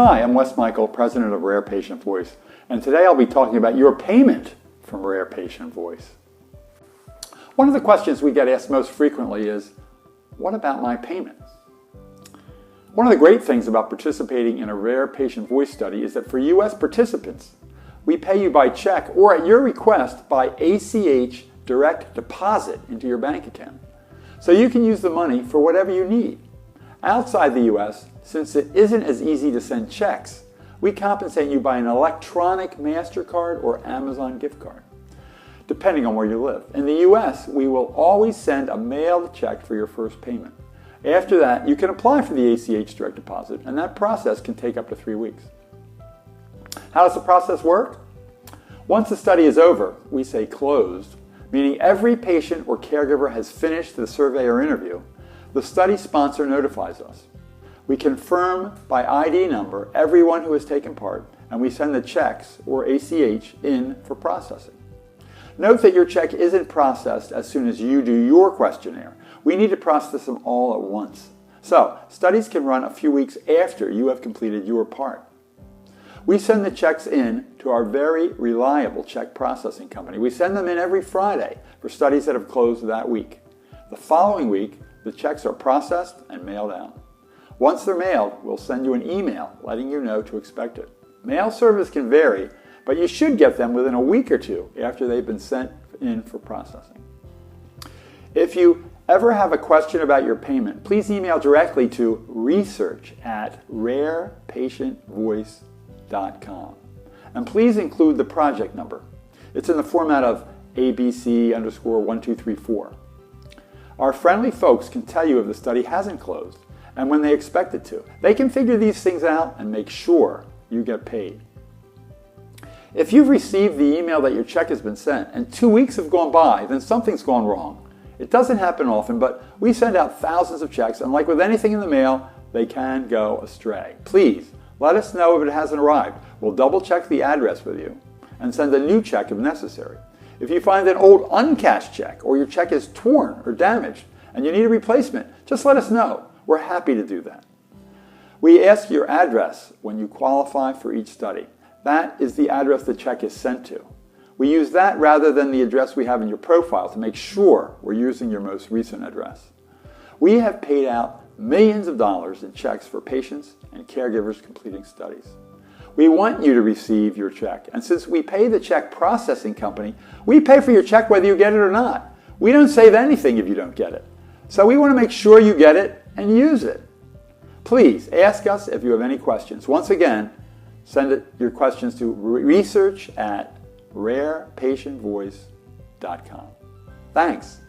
Hi, I'm Wes Michael, President of Rare Patient Voice, and today I'll be talking about your payment from Rare Patient Voice. One of the questions we get asked most frequently is, what about my payment? One of the great things about participating in a Rare Patient Voice study is that for U.S. participants, we pay you by check or at your request by ACH direct deposit into your bank account. So you can use the money for whatever you need. Outside the U.S., since it isn't as easy to send checks, we compensate you by an electronic MasterCard or Amazon gift card, depending on where you live. In the U.S., we will always send a mailed check for your first payment. After that, you can apply for the ACH direct deposit, and that process can take up to 3 weeks. How does the process work? Once the study is over, we say closed, meaning every patient or caregiver has finished the survey or interview. The study sponsor notifies us. We confirm by ID number everyone who has taken part, and we send the checks or ACH in for processing. Note that your check isn't processed as soon as you do your questionnaire. We need to process them all at once. So, studies can run a few weeks after you have completed your part. We send the checks in to our very reliable check processing company. We send them in every Friday for studies that have closed that week. The following week, the checks are processed and mailed out. Once they're mailed, we'll send you an email letting you know to expect it. Mail service can vary, but you should get them within a week or two after they've been sent in for processing. If you ever have a question about your payment, please email directly to research@rarepatientvoice.com. And please include the project number. It's in the format of ABC_1234. Our friendly folks can tell you if the study hasn't closed and when they expect it to. They can figure these things out and make sure you get paid. If you've received the email that your check has been sent and 2 weeks have gone by, then something's gone wrong. It doesn't happen often, but we send out thousands of checks, and like with anything in the mail, they can go astray. Please, let us know if it hasn't arrived. We'll double check the address with you and send a new check if necessary. If you find an old uncashed check or your check is torn or damaged and you need a replacement, just let us know. We're happy to do that. We ask your address when you qualify for each study. That is the address the check is sent to. We use that rather than the address we have in your profile to make sure we're using your most recent address. We have paid out millions of dollars in checks for patients and caregivers completing studies. We want you to receive your check, and since we pay the check processing company, we pay for your check whether you get it or not. We don't save anything if you don't get it. So we want to make sure you get it and use it. Please ask us if you have any questions. Once again, send your questions to research@rarepatientvoice.com. Thanks.